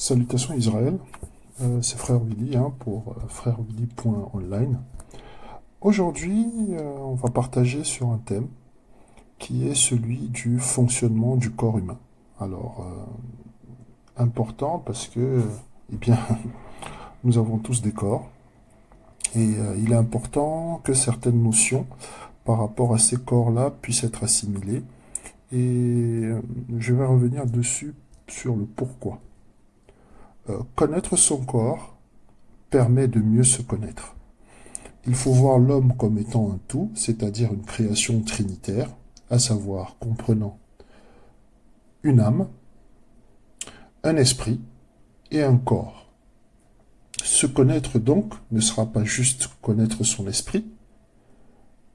Salutations Israël, c'est Frère Willy pour frèrewilly.online. Aujourd'hui, on va partager sur un thème qui est celui du fonctionnement du corps humain. Alors, important parce que, eh bien, nous avons tous des corps et il est important que certaines notions par rapport à ces corps-là puissent être assimilées et je vais revenir dessus sur le pourquoi. Connaître son corps permet de mieux se connaître. Il faut voir l'homme comme étant un tout, c'est-à-dire une création trinitaire, à savoir comprenant une âme, un esprit et un corps. Se connaître donc ne sera pas juste connaître son esprit,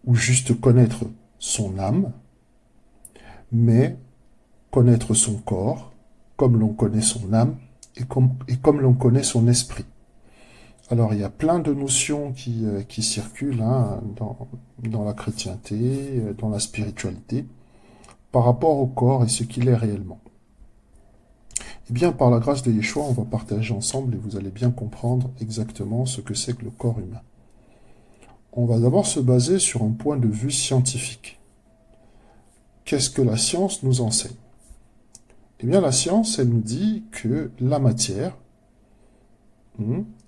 ou juste connaître son âme, mais connaître son corps, comme l'on connaît son âme et comme l'on connaît son esprit. Alors, il y a plein de notions qui circulent dans la chrétienté, dans la spiritualité, par rapport au corps et ce qu'il est réellement. Eh bien, par la grâce de Yeshua, on va partager ensemble et vous allez bien comprendre exactement ce que c'est que le corps humain. On va d'abord se baser sur un point de vue scientifique. Qu'est-ce que la science nous enseigne? Eh bien, la science, elle nous dit que la matière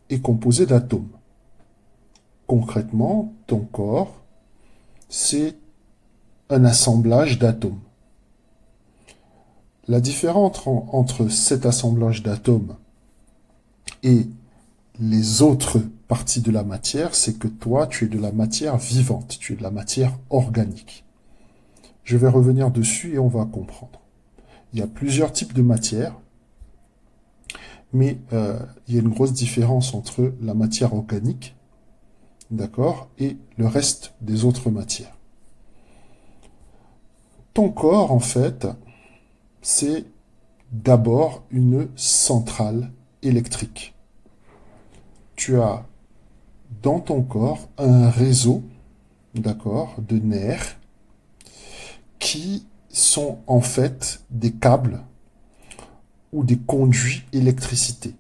est composée d'atomes. Concrètement, ton corps, c'est un assemblage d'atomes. La différence entre cet assemblage d'atomes et les autres parties de la matière, c'est que toi, tu es de la matière vivante, tu es de la matière organique. Je vais revenir dessus et on va comprendre. Il y a plusieurs types de matière, mais il y a une grosse différence entre la matière organique, d'accord, et le reste des autres matières. Ton corps, en fait, c'est d'abord une centrale électrique. Tu as dans ton corps un réseau, d'accord, de nerfs qui sont en fait des câbles ou des conduits électricité.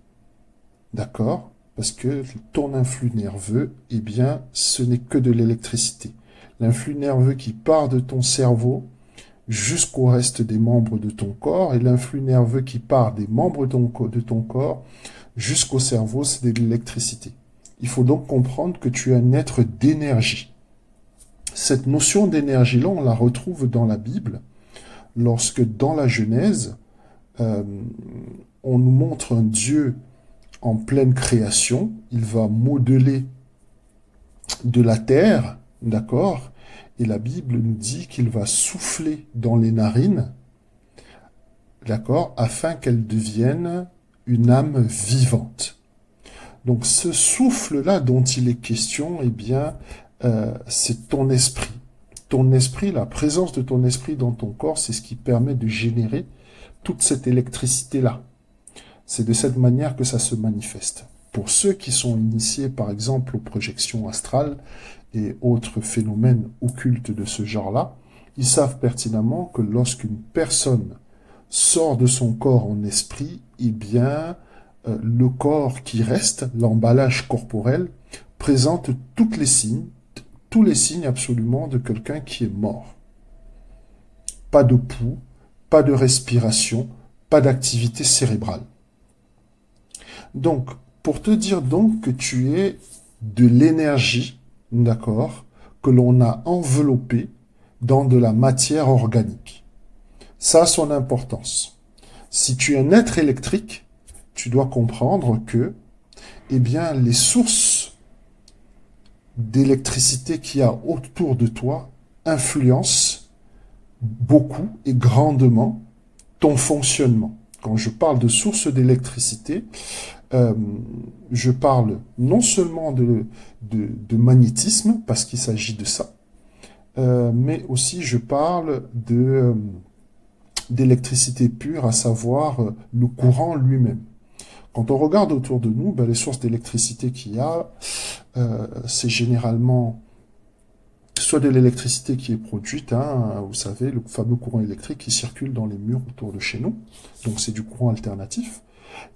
D'accord? Parce que ton influx nerveux, eh bien, ce n'est que de l'électricité. L'influx nerveux qui part de ton cerveau jusqu'au reste des membres de ton corps et l'influx nerveux qui part des membres de ton corps jusqu'au cerveau, c'est de l'électricité. Il faut donc comprendre que tu es un être d'énergie. Cette notion d'énergie-là, on la retrouve dans la Bible, lorsque dans la Genèse, on nous montre un Dieu en pleine création, il va modeler de la terre, d'accord? Et la Bible nous dit qu'il va souffler dans les narines, d'accord, afin qu'elle devienne une âme vivante. Donc ce souffle-là dont il est question, eh bien, c'est ton esprit. Ton esprit, la présence de ton esprit dans ton corps, c'est ce qui permet de générer toute cette électricité-là. C'est de cette manière que ça se manifeste. Pour ceux qui sont initiés, par exemple, aux projections astrales et autres phénomènes occultes de ce genre-là, ils savent pertinemment que lorsqu'une personne sort de son corps en esprit, eh bien, le corps qui reste, l'emballage corporel, présente tous les signes absolument de quelqu'un qui est mort. Pas de pouls, pas de respiration, pas d'activité cérébrale. Donc, pour te dire donc que tu es de l'énergie, d'accord, que l'on a enveloppée dans de la matière organique. Ça a son importance. Si tu es un être électrique, tu dois comprendre que, eh bien, les sources d'électricité qu'il y a autour de toi influencent beaucoup et grandement ton fonctionnement. Quand je parle de sources d'électricité, je parle non seulement de magnétisme, parce qu'il s'agit de ça, mais aussi je parle d'électricité pure, à savoir le courant lui-même. Quand on regarde autour de nous, les sources d'électricité qu'il y a, c'est généralement soit de l'électricité qui est produite, vous savez, le fameux courant électrique qui circule dans les murs autour de chez nous, donc c'est du courant alternatif,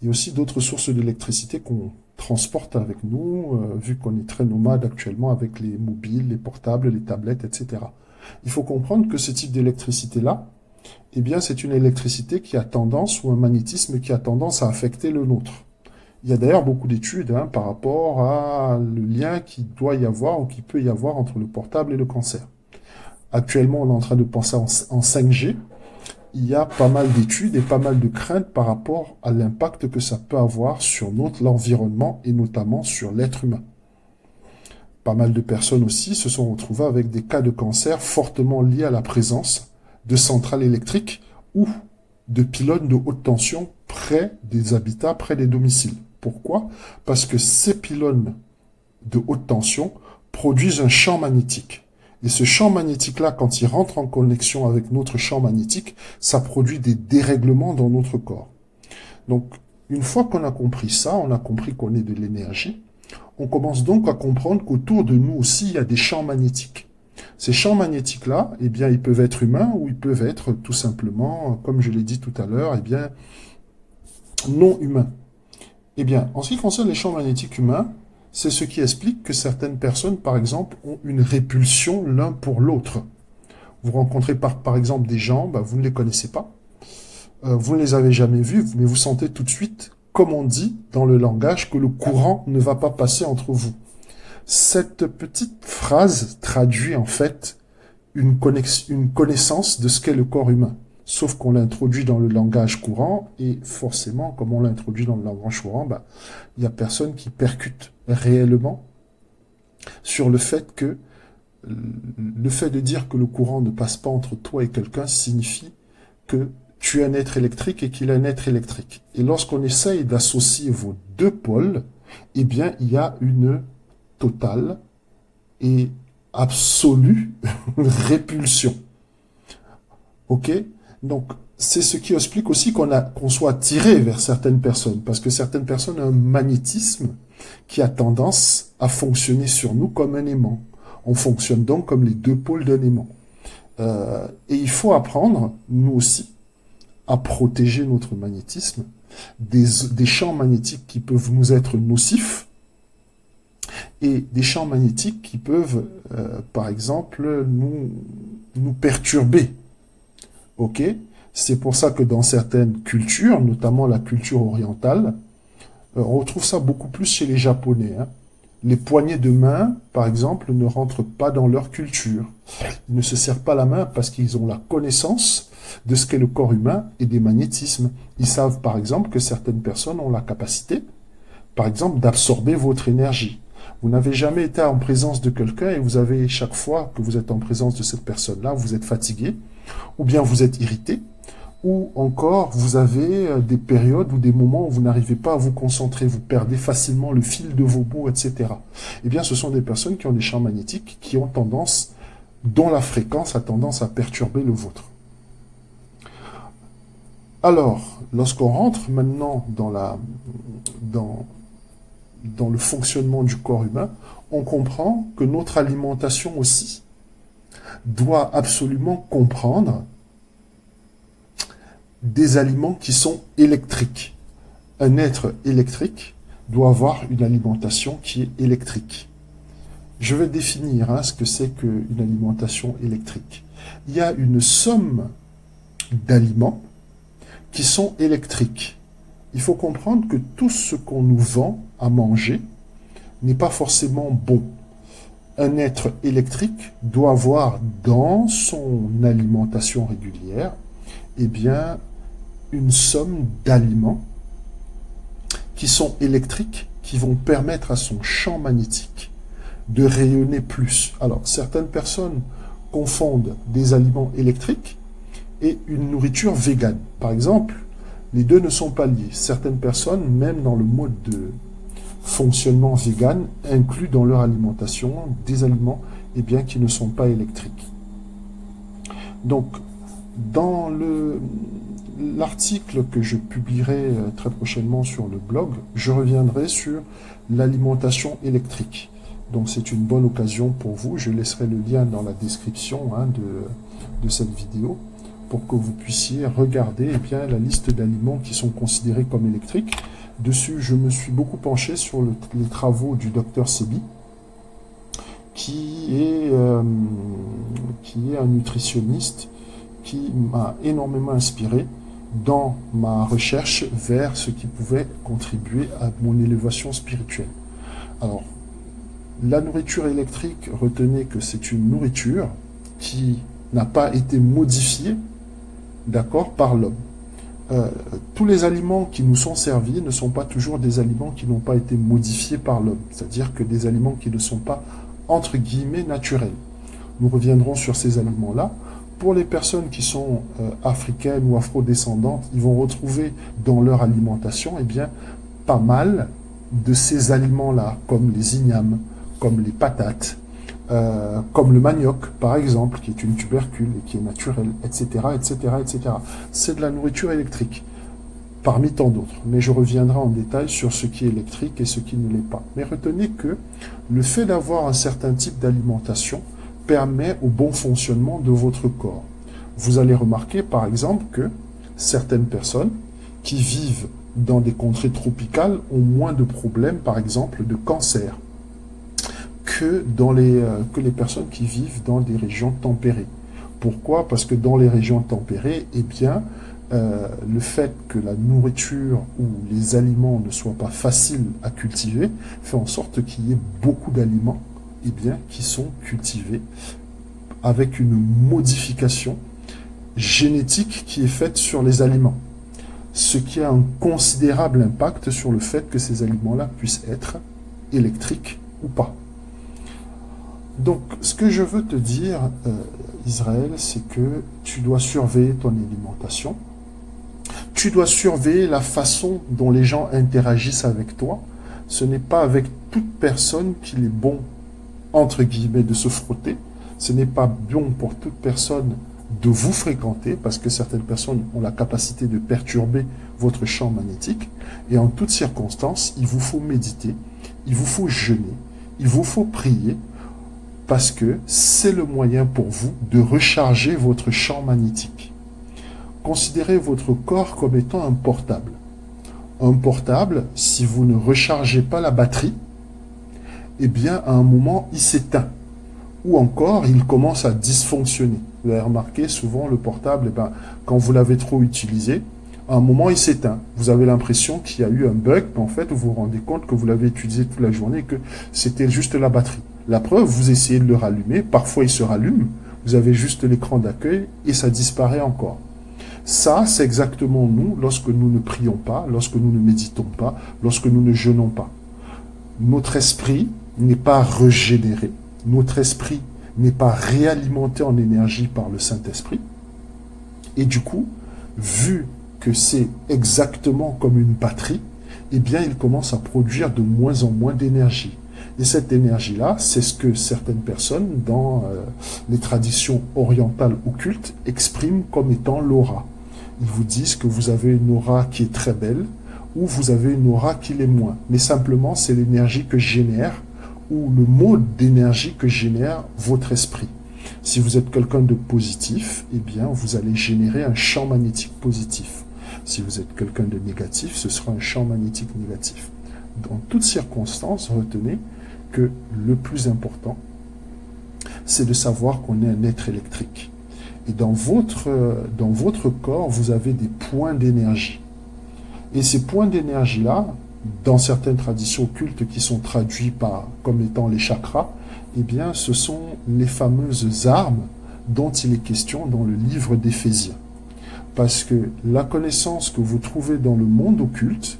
Il y a aussi d'autres sources d'électricité qu'on transporte avec nous, vu qu'on est très nomade actuellement avec les mobiles, les portables, les tablettes, etc. Il faut comprendre que ce type d'électricité-là, eh bien, c'est une électricité qui a tendance, ou un magnétisme qui a tendance à affecter le nôtre. Il y a d'ailleurs beaucoup d'études par rapport à le lien qu'il doit y avoir ou qu'il peut y avoir entre le portable et le cancer. Actuellement, on est en train de penser en 5G. Il y a pas mal d'études et pas mal de craintes par rapport à l'impact que ça peut avoir sur l'environnement et notamment sur l'être humain. Pas mal de personnes aussi se sont retrouvées avec des cas de cancer fortement liés à la présence de centrales électriques ou de pylônes de haute tension près des habitats, près des domiciles. Pourquoi? Parce que ces pylônes de haute tension produisent un champ magnétique. Et ce champ magnétique-là, quand il rentre en connexion avec notre champ magnétique, ça produit des dérèglements dans notre corps. Donc, une fois qu'on a compris ça, on a compris qu'on est de l'énergie, on commence donc à comprendre qu'autour de nous aussi, il y a des champs magnétiques. Ces champs magnétiques-là, eh bien, ils peuvent être humains ou ils peuvent être tout simplement, comme je l'ai dit tout à l'heure, eh bien, non humains. Eh bien, en ce qui concerne les champs magnétiques humains, c'est ce qui explique que certaines personnes, par exemple, ont une répulsion l'un pour l'autre. Vous rencontrez par exemple des gens, vous ne les connaissez pas, vous ne les avez jamais vus, mais vous sentez tout de suite, comme on dit dans le langage, que le courant ne va pas passer entre vous. Cette petite phrase traduit en fait une connaissance de ce qu'est le corps humain. Sauf qu'on l'introduit dans le langage courant, et forcément, comme on l'introduit dans le langage courant, il n'y a personne qui percute réellement sur le fait que le fait de dire que le courant ne passe pas entre toi et quelqu'un signifie que tu es un être électrique et qu'il est un être électrique. Et lorsqu'on essaye d'associer vos deux pôles, eh bien, il y a une totale et absolue répulsion. Ok? Donc, c'est ce qui explique aussi qu'on soit attiré vers certaines personnes, parce que certaines personnes ont un magnétisme qui a tendance à fonctionner sur nous comme un aimant. On fonctionne donc comme les deux pôles d'un aimant. Et il faut apprendre, nous aussi, à protéger notre magnétisme des champs magnétiques qui peuvent nous être nocifs et des champs magnétiques qui peuvent, par exemple, nous perturber. Ok? C'est pour ça que dans certaines cultures, notamment la culture orientale, on retrouve ça beaucoup plus chez les Japonais. Les poignées de main, par exemple, ne rentrent pas dans leur culture. Ils ne se serrent pas la main parce qu'ils ont la connaissance de ce qu'est le corps humain et des magnétismes. Ils savent, par exemple, que certaines personnes ont la capacité, par exemple, d'absorber votre énergie. Vous n'avez jamais été en présence de quelqu'un et vous avez, chaque fois que vous êtes en présence de cette personne-là, vous êtes fatigué, ou bien vous êtes irrité, ou encore vous avez des périodes ou des moments où vous n'arrivez pas à vous concentrer, vous perdez facilement le fil de vos mots, etc. Eh bien, ce sont des personnes qui ont des champs magnétiques qui ont tendance, dont la fréquence a tendance à perturber le vôtre. Alors, lorsqu'on rentre maintenant dans le fonctionnement du corps humain, on comprend que notre alimentation aussi doit absolument comprendre des aliments qui sont électriques. Un être électrique doit avoir une alimentation qui est électrique. Je vais définir ce que c'est qu'une alimentation électrique. Il y a une somme d'aliments qui sont électriques. Il faut comprendre que tout ce qu'on nous vend à manger n'est pas forcément bon. Un être électrique doit avoir dans son alimentation régulière, eh bien, une somme d'aliments qui sont électriques, qui vont permettre à son champ magnétique de rayonner plus. Alors, certaines personnes confondent des aliments électriques et une nourriture végane. Par exemple, les deux ne sont pas liés. Certaines personnes, même dans le mode de fonctionnement vegan, incluent dans leur alimentation des aliments qui ne sont pas électriques. Donc, dans l'article que je publierai très prochainement sur le blog, je reviendrai sur l'alimentation électrique. Donc c'est une bonne occasion pour vous. Je laisserai le lien dans la description de cette vidéo pour que vous puissiez regarder eh bien, la liste d'aliments qui sont considérés comme électriques. Dessus, je me suis beaucoup penché sur les travaux du docteur Sebi, qui est un nutritionniste qui m'a énormément inspiré dans ma recherche vers ce qui pouvait contribuer à mon élévation spirituelle. Alors, la nourriture électrique, retenez que c'est une nourriture qui n'a pas été modifiée, d'accord, par l'homme. Tous les aliments qui nous sont servis ne sont pas toujours des aliments qui n'ont pas été modifiés par l'homme, c'est-à-dire que des aliments qui ne sont pas, entre guillemets, naturels. Nous reviendrons sur ces aliments-là. Pour les personnes qui sont africaines ou afro-descendantes, ils vont retrouver dans leur alimentation eh bien, pas mal de ces aliments-là, comme les ignames, comme les patates, comme le manioc, par exemple, qui est une tubercule et qui est naturelle, etc., etc., etc. C'est de la nourriture électrique, parmi tant d'autres. Mais je reviendrai en détail sur ce qui est électrique et ce qui ne l'est pas. Mais retenez que le fait d'avoir un certain type d'alimentation permet au bon fonctionnement de votre corps. Vous allez remarquer, par exemple, que certaines personnes qui vivent dans des contrées tropicales ont moins de problèmes, par exemple, de cancer que les personnes qui vivent dans des régions tempérées. Pourquoi? Parce que dans les régions tempérées, eh bien, le fait que la nourriture ou les aliments ne soient pas faciles à cultiver fait en sorte qu'il y ait beaucoup d'aliments eh bien, qui sont cultivés avec une modification génétique qui est faite sur les aliments. Ce qui a un considérable impact sur le fait que ces aliments-là puissent être électriques ou pas. Donc, ce que je veux te dire, Israël, c'est que tu dois surveiller ton alimentation. Tu dois surveiller la façon dont les gens interagissent avec toi. Ce n'est pas avec toute personne qu'il est bon, entre guillemets, de se frotter. Ce n'est pas bon pour toute personne de vous fréquenter, parce que certaines personnes ont la capacité de perturber votre champ magnétique. Et en toutes circonstances, il vous faut méditer, il vous faut jeûner, il vous faut prier, parce que c'est le moyen pour vous de recharger votre champ magnétique. Considérez votre corps comme étant un portable. Un portable, si vous ne rechargez pas la batterie, eh bien, à un moment, il s'éteint. Ou encore, il commence à dysfonctionner. Vous avez remarqué, souvent, le portable, eh ben, quand vous l'avez trop utilisé, à un moment, il s'éteint. Vous avez l'impression qu'il y a eu un bug, mais en fait, vous vous rendez compte que vous l'avez utilisé toute la journée et que c'était juste la batterie. La preuve, vous essayez de le rallumer, parfois il se rallume, vous avez juste l'écran d'accueil et ça disparaît encore. Ça, c'est exactement nous lorsque nous ne prions pas, lorsque nous ne méditons pas, lorsque nous ne jeûnons pas. Notre esprit n'est pas régénéré, notre esprit n'est pas réalimenté en énergie par le Saint-Esprit. Et du coup, vu que c'est exactement comme une batterie, eh bien, il commence à produire de moins en moins d'énergie. Et cette énergie-là, c'est ce que certaines personnes, dans les traditions orientales occultes, expriment comme étant l'aura. Ils vous disent que vous avez une aura qui est très belle, ou vous avez une aura qui l'est moins. Mais simplement, c'est l'énergie que génère, ou le mode d'énergie que génère votre esprit. Si vous êtes quelqu'un de positif, eh bien, vous allez générer un champ magnétique positif. Si vous êtes quelqu'un de négatif, ce sera un champ magnétique négatif. Dans toutes circonstances, retenez que le plus important, c'est de savoir qu'on est un être électrique. Et dans votre corps, vous avez des points d'énergie. Et ces points d'énergie-là, dans certaines traditions occultes qui sont traduits comme étant les chakras, eh bien, ce sont les fameuses armes dont il est question dans le livre d'Éphésiens. Parce que la connaissance que vous trouvez dans le monde occulte,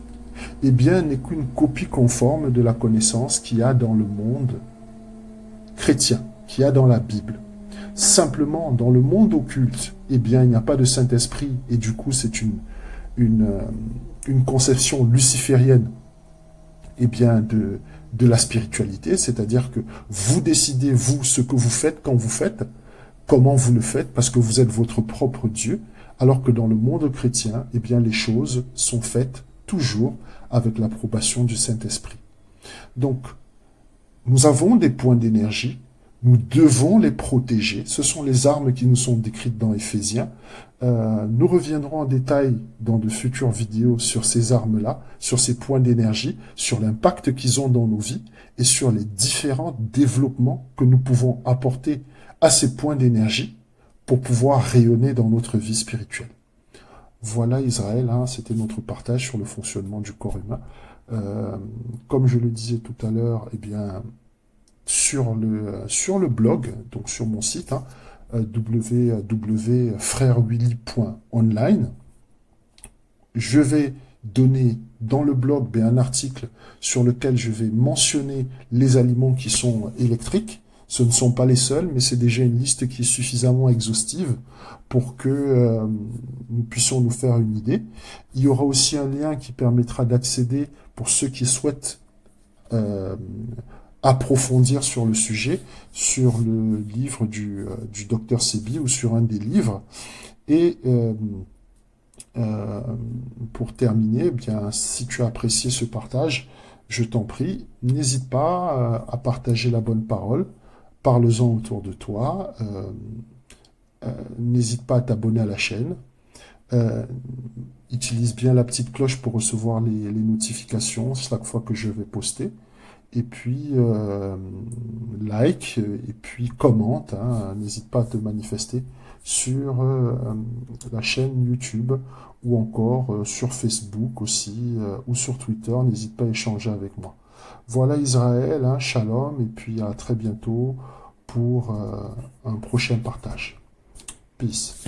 eh bien, n'est qu'une copie conforme de la connaissance qu'il y a dans le monde chrétien, qu'il y a dans la Bible. Simplement, dans le monde occulte, eh bien, il n'y a pas de Saint-Esprit, et du coup, c'est une conception luciférienne, eh bien, de la spiritualité, c'est-à-dire que vous décidez, vous, ce que vous faites, quand vous faites, comment vous le faites, parce que vous êtes votre propre Dieu, alors que dans le monde chrétien, eh bien, les choses sont faites toujours avec l'approbation du Saint-Esprit. Donc, nous avons des points d'énergie, Nous devons les protéger. Ce sont les armes qui nous sont décrites dans Éphésiens. Nous reviendrons en détail dans de futures vidéos sur ces armes-là, sur ces points d'énergie, sur l'impact qu'ils ont dans nos vies et sur les différents développements que nous pouvons apporter à ces points d'énergie pour pouvoir rayonner dans notre vie spirituelle. Voilà Israël, hein, c'était notre partage sur le fonctionnement du corps humain. Comme je le disais tout à l'heure, eh bien, sur le blog, donc sur mon site, hein, www.frèrewilly.online. Je vais donner dans le blog un article sur lequel je vais mentionner les aliments qui sont électriques. Ce ne sont pas les seuls, mais c'est déjà une liste qui est suffisamment exhaustive pour que nous puissions nous faire une idée. Il y aura aussi un lien qui permettra d'accéder pour ceux qui souhaitent approfondir sur le sujet, sur le livre du docteur Sebi ou sur un des livres. Et pour terminer, eh bien, si tu as apprécié ce partage, je t'en prie, n'hésite pas à partager la bonne parole, parle-en autour de toi, n'hésite pas à t'abonner à la chaîne, euh, utilise bien la petite cloche pour recevoir les notifications chaque fois que je vais poster. Et puis like, et puis commente, hein, n'hésite pas à te manifester sur la chaîne YouTube ou encore sur Facebook aussi ou sur Twitter, n'hésite pas à échanger avec moi. Voilà Israël, hein, shalom et puis à très bientôt pour un prochain partage. Peace.